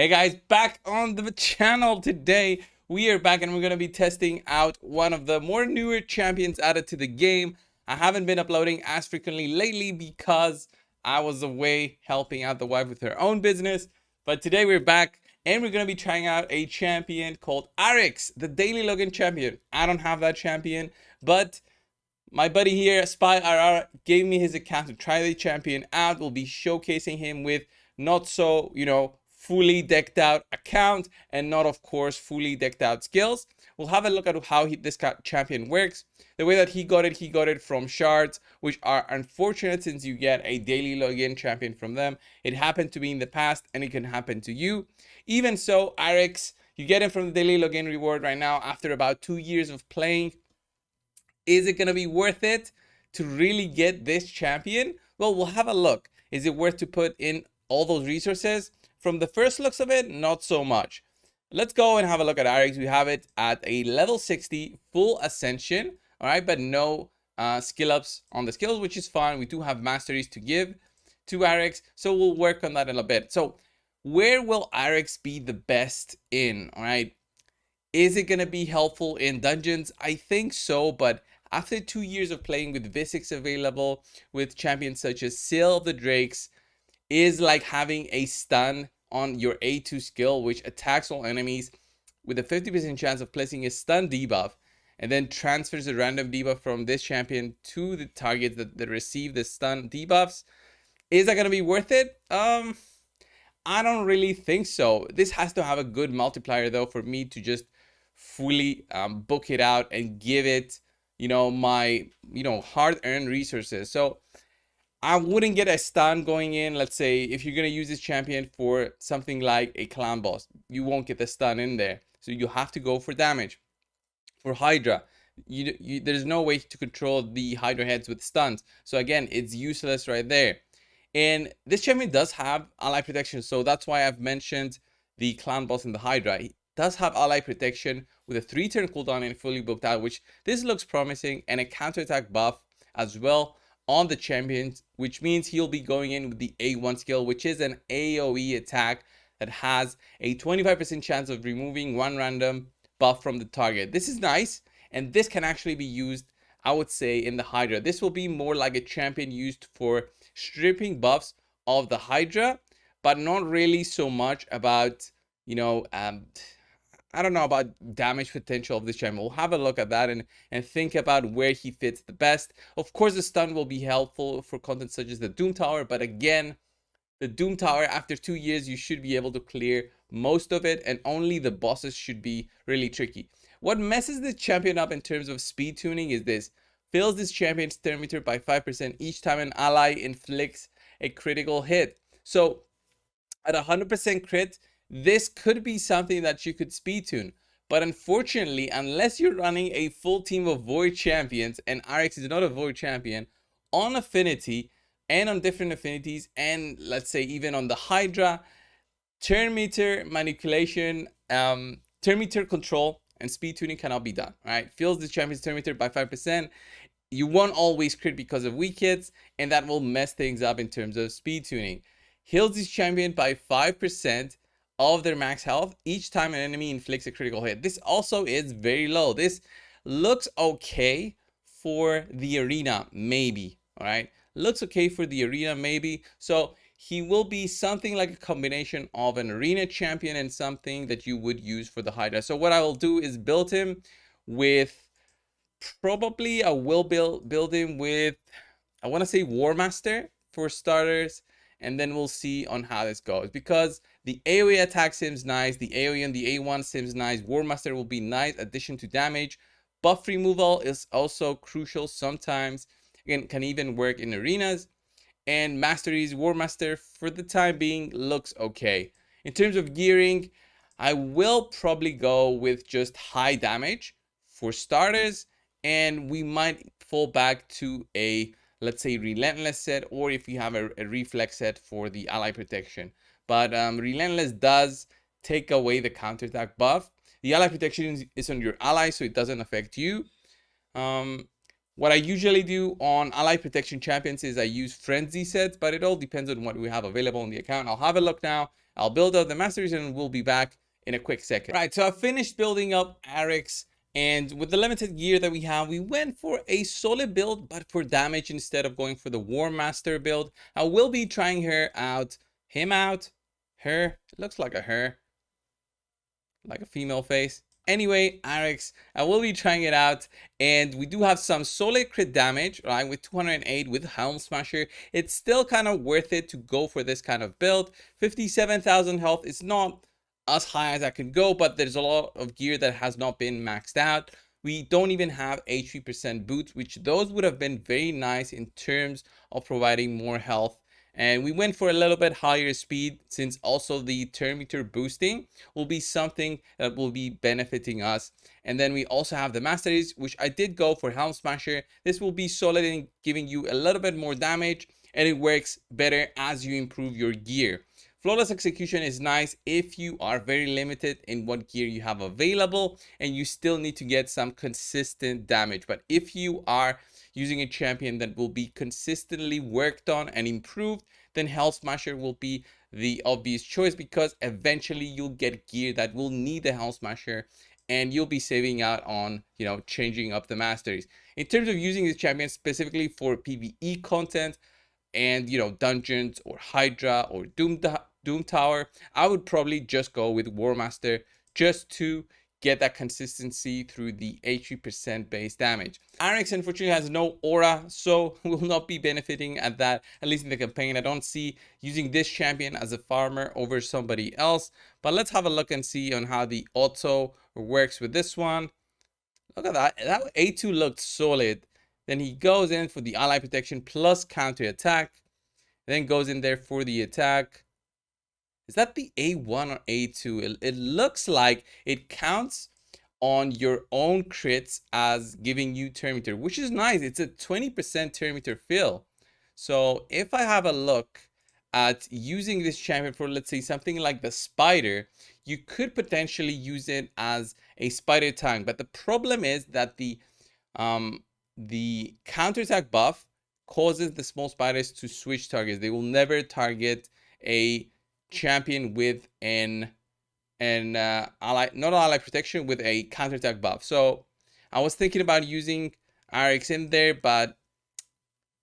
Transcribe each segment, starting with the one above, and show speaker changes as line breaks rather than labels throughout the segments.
Hey guys, back on the channel today. We are back and we're going to be testing out one of the more newer champions added to the game. I haven't been uploading as frequently lately because I was away helping out the wife with her own business. But today we're back and we're going to be trying out a champion called Arix, the daily login champion. I don't have that champion, but my buddy here, Spy RR, gave me his account to try the champion out. We'll be showcasing him with not so, fully decked out account and not, of course, fully decked out skills. We'll have a look at how this champion works. The way that he got it from shards, which are unfortunate since you get a daily login champion from them. It happened to me in the past and it can happen to you. Even so, Arix, you get him from the daily login reward right now after about 2 years of playing. Is it going to be worth it to really get this champion? Well, we'll have a look. Is it worth to put in all those resources? From the first looks of it, not so much. Let's go and have a look at Arix. We have it at a level 60 full ascension, all right, but no skill ups on the skills, which is fine. We do have masteries to give to Arix, so we'll work on that in a bit. So where will Arix be the best in, all right? Is it going to be helpful in dungeons? I think so, but after 2 years of playing with V6 available, with champions such as Seal of the Drakes, is like having a stun on your A2 skill, which attacks all enemies with a 50% chance of placing a stun debuff, and then transfers a random debuff from this champion to the targets that receive the stun debuffs. Is that going to be worth it? I don't really think so. This has to have a good multiplier, though, for me to just fully book it out and give it my hard-earned resources. So I wouldn't get a stun going in. Let's say if you're going to use this champion for something like a clan boss, you won't get the stun in there, so you have to go for damage. For Hydra, there's no way to control the Hydra heads with stuns, so again, it's useless right there. And this champion does have ally protection, so that's why I've mentioned the clan boss in the Hydra. He does have ally protection with a 3-turn cooldown and fully booked out, which this looks promising, and a counterattack buff as well on the champion, which means he'll be going in with the A1 skill, which is an AoE attack that has a 25% chance of removing one random buff from the target. This is nice, and this can actually be used, I would say, in the Hydra. This will be more like a champion used for stripping buffs of the Hydra, but not really so much about, I don't know about damage potential of this champion. We'll have a look at that and think about where he fits the best. Of course, the stun will be helpful for content such as the Doom Tower, but again, the Doom Tower, after 2 years, you should be able to clear most of it, and only the bosses should be really tricky. What messes this champion up in terms of speed tuning is this. Fills this champion's turn meter by 5% each time an ally inflicts a critical hit. So at 100% crit, this could be something that you could speed tune. But unfortunately, unless you're running a full team of Void champions, and Arix is not a Void champion, on Affinity and on different affinities, and let's say even on the Hydra, turn meter manipulation, turn meter control, and speed tuning cannot be done. Right? Fills the champion's turn meter by 5%. You won't always crit because of weak hits, and that will mess things up in terms of speed tuning. Heals this champion by 5% of their max health each time an enemy inflicts a critical hit. This also is very low. This looks okay for the arena, maybe. All right, looks okay for the arena, maybe. So he will be something like a combination of an arena champion and something that you would use for the Hydra. So what I will do is build him with, probably I will build him with, I want to say War Master for starters, and then we'll see on how this goes, because the AoE attack seems nice, the AoE and the A1 seems nice, War Master will be nice addition to damage. Buff removal is also crucial sometimes, again, can even work in arenas. And masteries, War Master for the time being looks okay. In terms of gearing, I will probably go with just high damage for starters, and we might fall back to a, let's say, Relentless set, or if you have a Reflex set for the ally protection. But Relentless does take away the counterattack buff. The ally protection is on your ally, so it doesn't affect you. What I usually do on ally protection champions is I use frenzy sets, but it all depends on what we have available on the account. I'll have a look now I'll build out the masteries and we'll be back in a quick second. Right, so I finished building up Arix, and with the limited gear that we have, we went for a solid build, but for damage instead of going for the War Master build. I will be trying her out, her, it looks like a her, like a female face. Anyway, Arix, I will be trying it out, and we do have some solid crit damage, right? With 208 with Helm Smasher, it's still kind of worth it to go for this kind of build. 57,000 health is not as high as I can go, but there's a lot of gear that has not been maxed out. We don't even have HP% boots, which those would have been very nice in terms of providing more health. And we went for a little bit higher speed, since also the turn meter boosting will be something that will be benefiting us. And then we also have the masteries, which I did go for Helm Smasher. This will be solid in giving you a little bit more damage, and it works better as you improve your gear. Flawless execution is nice if you are very limited in what gear you have available and you still need to get some consistent damage. But if you are using a champion that will be consistently worked on and improved, then Hell Smasher will be the obvious choice, because eventually you'll get gear that will need the Hell Smasher and you'll be saving out on, you know, changing up the masteries. In terms of using this champion specifically for PvE content and, you know, dungeons or Hydra or Doom Tower, I would probably just go with War Master just to get that consistency through the 80% base damage. Arix unfortunately has no aura, so will not be benefiting at that, at least in the campaign. I don't see using this champion as a farmer over somebody else, but let's have a look and see on how the auto works with this one. Look at that, that A2 looked solid. Then he goes in for the ally protection plus counter attack, then goes in there for the attack. Is that the A1 or A2? It looks like it counts on your own crits as giving you turn meter, which is nice. It's a 20% turn meter fill. So if I have a look at using this champion for, let's say, something like the spider, you could potentially use it as a spider tank. But the problem is that the counterattack buff causes the small spiders to switch targets. They will never target a champion with an ally, not ally protection, with a counterattack buff. So I was thinking about using Arix in there, but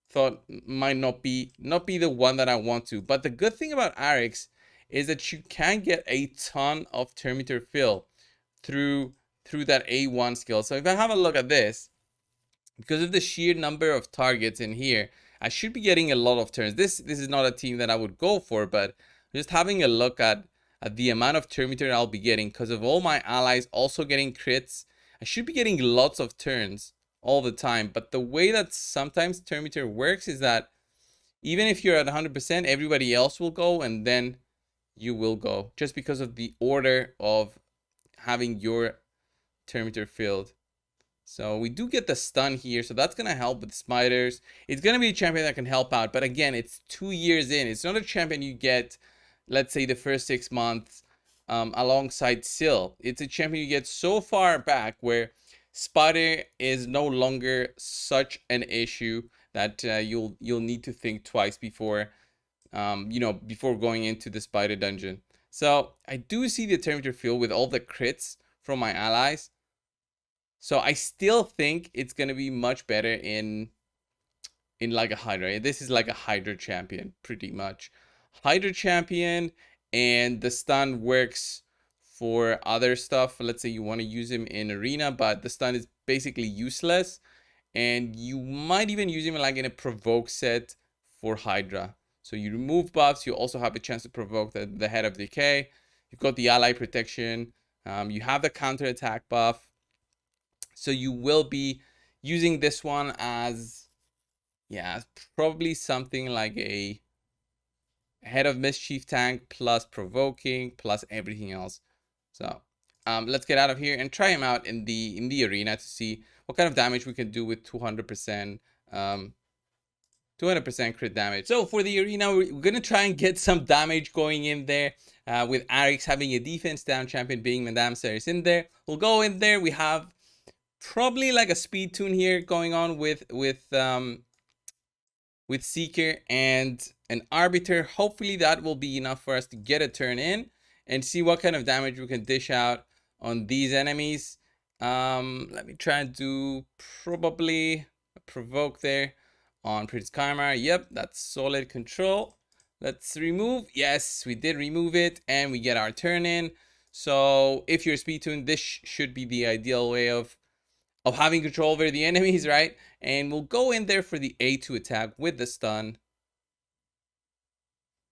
thought might not be the one that I want to. But the good thing about Arix is that you can get a ton of turn meter fill through that A1 skill. So if I have a look at this, because of the sheer number of targets in here, I should be getting a lot of turns. This is not a team that I would go for, but just having a look at the amount of turn meter I'll be getting, because of all my allies also getting crits, I should be getting lots of turns all the time. But the way that sometimes turn meter works is that even if you're at 100%, everybody else will go and then you will go, just because of the order of having your turn meter filled. So we do get the stun here, so that's going to help with spiders. It's going to be a champion that can help out, but again, it's 2 years in. It's not a champion you get, let's say, the first 6 months alongside Syl. It's a champion you get so far back where spider is no longer such an issue that you'll need to think twice before before going into the spider dungeon. So I do see the turn meter fill with all the crits from my allies. So I still think it's gonna be much better in like a Hydra. This is like a Hydra champion, pretty much. Hydra champion, and the stun works for other stuff. Let's say you want to use him in arena, but the stun is basically useless. And you might even use him like in a provoke set for Hydra. So you remove buffs, you also have a chance to provoke the head of decay. You've got the ally protection. You have the counter attack buff. So you will be using this one as, yeah, probably something like a head of mischief tank plus provoking plus everything else. So let's get out of here and try him out in the arena to see what kind of damage we can do with 200% 200% crit damage. So for the arena, we're gonna try and get some damage going in there, with Arix having a defense down champion being Madame Ceres in there. We'll go in there. We have probably like a speed tune here going on with Seeker, and an arbiter. Hopefully that will be enough for us to get a turn in and see what kind of damage we can dish out on these enemies. Let me try and do probably a provoke there on Prince Karma. Yep, that's solid control. Let's remove. Yes, we did remove it, and we get our turn in. So if you're speed tuned, this should be the ideal way of having control over the enemies, right? And we'll go in there for the A2 attack with the stun.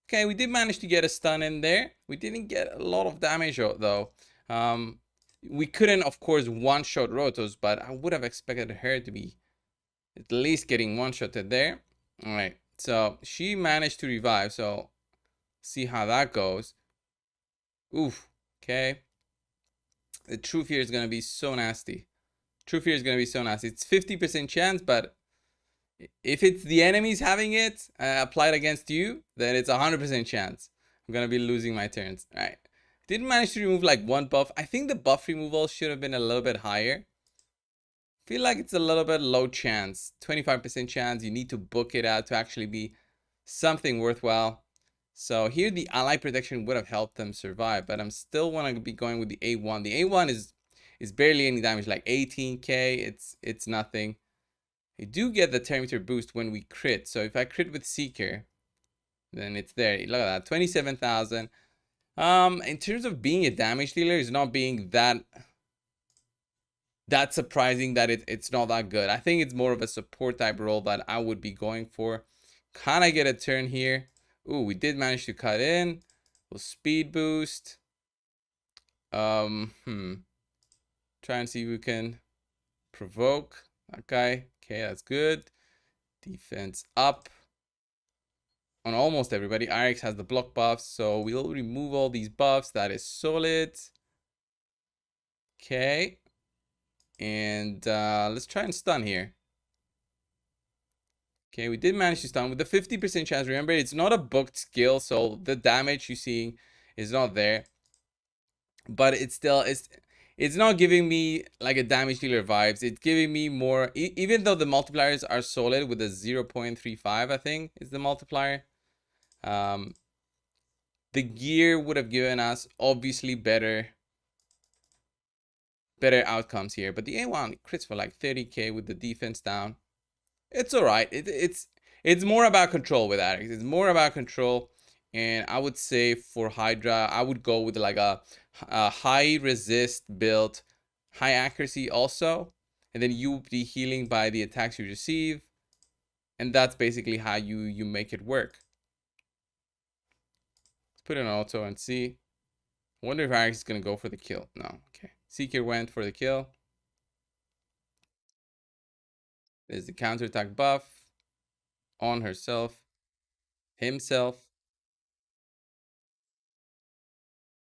Okay, we did manage to get a stun in there. We didn't get a lot of damage though. We couldn't, of course, one-shot Rotos, but I would have expected her to be at least getting one-shotted there. All right, so she managed to revive, so see how that goes. Oof, okay. The True Fear is going to be so nasty. True Fear is going to be so nasty. It's 50% chance, but if it's the enemies having it applied against you, then it's 100% chance. I'm going to be losing my turns. All right. Didn't manage to remove like one buff. I think the buff removal should have been a little bit higher. Feel like it's a little bit low chance. 25% chance. You need to book it out to actually be something worthwhile. So here the ally protection would have helped them survive, but I'm still want to be going with the A1. The A1 is barely any damage, like 18k. It's nothing. You do get the thermometer boost when we crit. So if I crit with Seeker, then it's there. Look at that, 27,000. In terms of being a damage dealer, it's not being that surprising that it's not that good. I think it's more of a support type role that I would be going for. Kind of get a turn here. Ooh, we did manage to cut in. We'll speed boost. Try and see if we can provoke that guy. Okay, that's good. Defense up on almost everybody. Arix has the block buffs, so we'll remove all these buffs. That is solid. Okay. And let's try and stun here. Okay, we did manage to stun with the 50% chance. Remember, it's not a booked skill, so the damage you're seeing is not there. But it's still, it's not giving me like a damage dealer vibes. It's giving me more, even though the multipliers are solid with a 0.35, I think is the multiplier. The gear would have given us obviously better outcomes here. But the A1 crits for like 30k with the defense down. It's all right. It's more about control with Arix. It's more about control. And I would say for Hydra, I would go with like a high resist build, high accuracy also. And then you be healing by the attacks you receive. And that's basically how you make it work. Let's put an auto and see. I wonder if Arix is going to go for the kill. No. Okay. Seeker went for the kill. There's the counterattack buff on himself.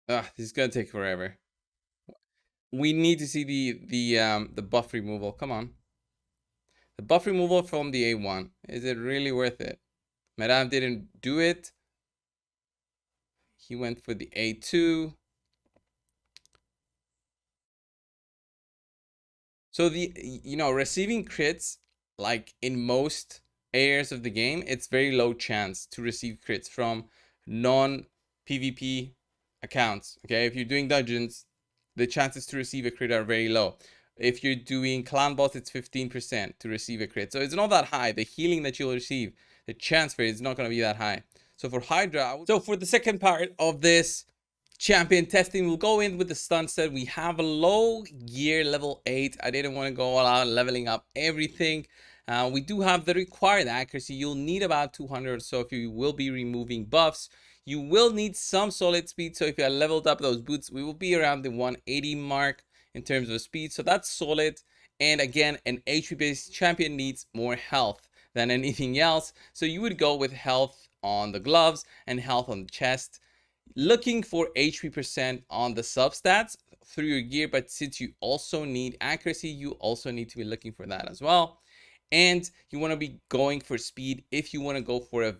This is gonna take forever. We need to see the buff removal. Come on. The buff removal from the A1. Is it really worth it? Madame didn't do it. He went for the A2. So receiving crits, like in most areas of the game, it's very low chance to receive crits from non-PvP accounts. Okay, if you're doing dungeons, the chances to receive a crit are very low. If you're doing clan boss, it's 15% to receive a crit. So it's not that high. The healing that you'll receive, the chance for it is not going to be that high. So for Hydra, so for the second part of this champion testing, we'll go in with the stun set. We have a low gear, level 8. I didn't want to go all out leveling up everything. We do have the required accuracy. You'll need about 200 or so if you will be removing buffs. You will need some solid speed. So if you are leveled up those boots, we will be around the 180 mark in terms of speed. So that's solid. And again, an HP based champion needs more health than anything else. So you would go with health on the gloves and health on the chest, looking for HP percent on the substats through your gear. But since you also need accuracy, you also need to be looking for that as well. And you want to be going for speed if you want to go for a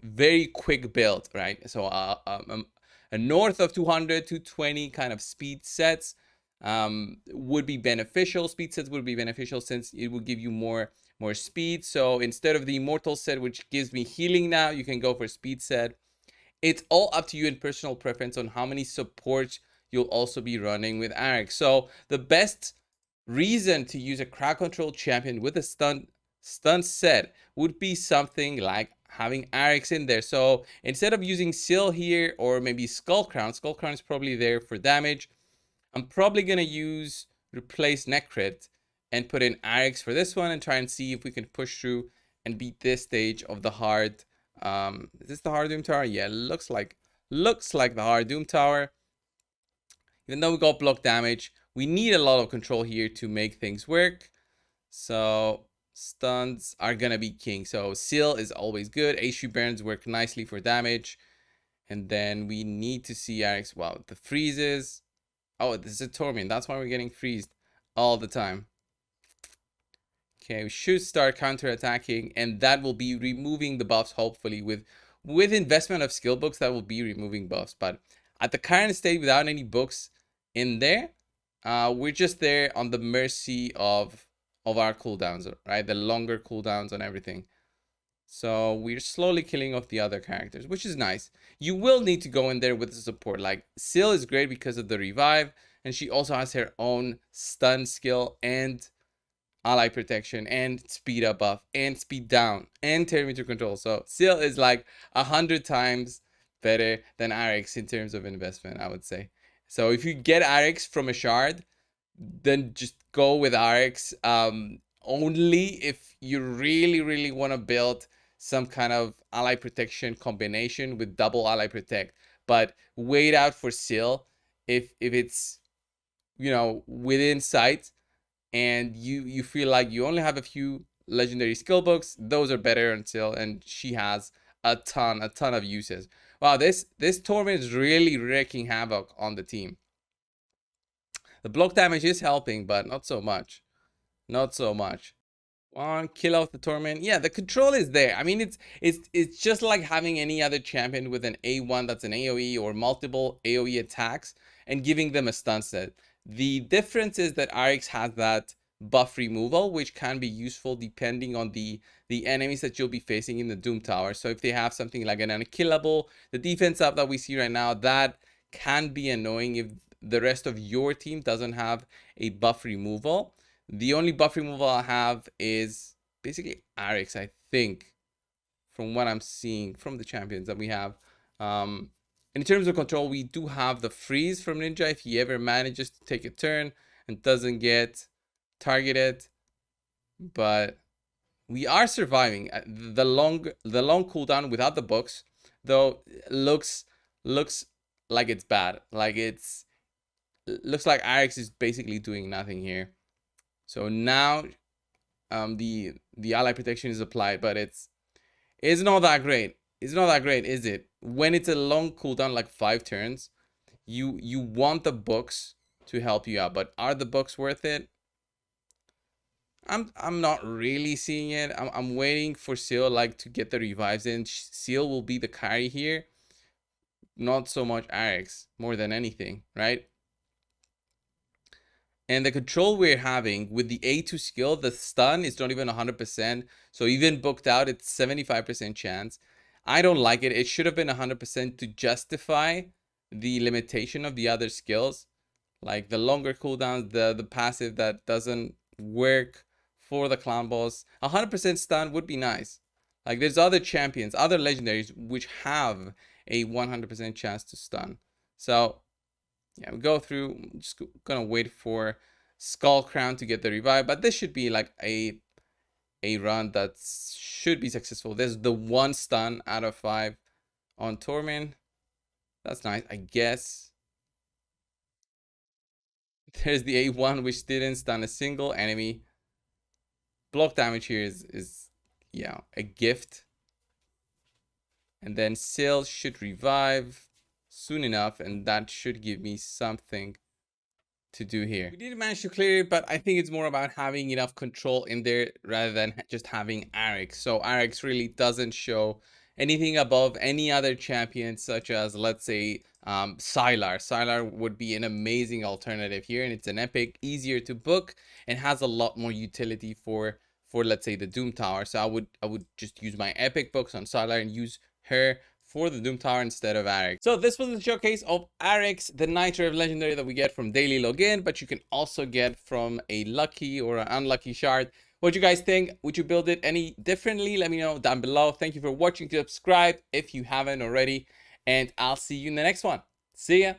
very quick build, right? So a north of 200 220 kind of speed sets would be beneficial. Speed sets would be beneficial since it would give you more speed. So instead of the immortal set, which gives me healing now, you can go for speed set. It's all up to you in personal preference on how many supports you'll also be running with Arix. So the best reason to use a crowd control champion with a stun set would be something like having Arix in there. So instead of using Seal here or maybe Skull Crown is probably there for damage. I'm probably gonna use replace Necrit and put in Arix for this one and try and see if we can push through and beat this stage of the hard. Is this the hard Doom Tower? Yeah, looks like the hard Doom Tower. Even though we got block damage, we need a lot of control here to make things work. So stuns are gonna be king. So Seal is always good. HP burns work nicely for damage. And then we need to see Arix. Wow, the freezes. Oh, this is a Torment. That's why we're getting freezed all the time. Okay, we should start counter-attacking, and that will be removing the buffs, hopefully. With investment of skill books, that will be removing buffs. But at the current state, without any books in there, we're just there on the mercy of our cooldowns, right? The longer cooldowns on everything. So we're slowly killing off the other characters, which is nice. You will need to go in there with the support. Like, Seal is great because of the revive, and she also has her own stun skill and ally protection and speed up buff and speed down and telemeter control. So Seal is like 100 times better than Arix in terms of investment, I would say. So if you get Arix from a shard, then just go with Arix. Only if you really want to build some kind of ally protection combination with double ally protect. But wait out for Seal if it's, you know, within sight and you feel like you only have a few legendary skill books. Those are better until, and she has a ton of uses. Wow, this Torment is really wreaking havoc on the team. The block damage is helping, but not so much. Not so much. One kill off the Torment. Yeah, the control is there. I mean, it's just like having any other champion with an A1 that's an AoE or multiple AoE attacks and giving them a stun set. The difference is that Arix has that buff removal, which can be useful depending on the enemies that you'll be facing in the Doom Tower. So if they have something like an unkillable, the defense up that we see right now, that can be annoying if the rest of your team doesn't have a buff removal. The only buff removal I have is basically Arix, I think, from what I'm seeing from the champions that we have. In terms of control, we do have the freeze from Ninja if he ever manages to take a turn and doesn't get targeted. But we are surviving. The long cooldown without the books, though, looks like it's bad. Like looks like Arix is basically doing nothing here. So now the ally protection is applied, but it's not that great. It's not that great, is it? When it's a long cooldown, like 5 turns, you want the books to help you out, but are the books worth it? I'm not really seeing it. I'm waiting for Seal like to get the revives in. Seal will be the carry here, not so much Arix, more than anything, right? And the control we're having with the A2 skill, the stun is not even 100%. So even booked out, it's 75% chance. I don't like it. It should have been 100% to justify the limitation of the other skills. Like the longer cooldowns, the passive that doesn't work for the clown boss. 100% stun would be nice. Like there's other champions, other legendaries, which have a 100% chance to stun. So yeah, we go through. I'm just gonna wait for Skull Crown to get the revive, but this should be like a run that should be successful. There's the 1 stun out of 5 on Torment. That's nice, I guess. There's the A1, which didn't stun a single enemy. Block damage here is yeah, a gift. And then Seal should revive soon enough, and that should give me something to do here. We did manage to clear it, but I think it's more about having enough control in there rather than just having Arix. So Arix really doesn't show anything above any other champion, such as, let's say, Sylar would be an amazing alternative here, and it's an epic, easier to book, and has a lot more utility for let's say the Doom Tower. So I would just use my epic books on Sylar and use her for the Doom Tower instead of Arix. So this was the showcase of Arix, the Nitro legendary that we get from daily login, but you can also get from a lucky or an unlucky shard. What do you guys think? Would you build it any differently? Let me know down below. Thank you for watching. Subscribe if you haven't already, and I'll see you in the next one. See ya.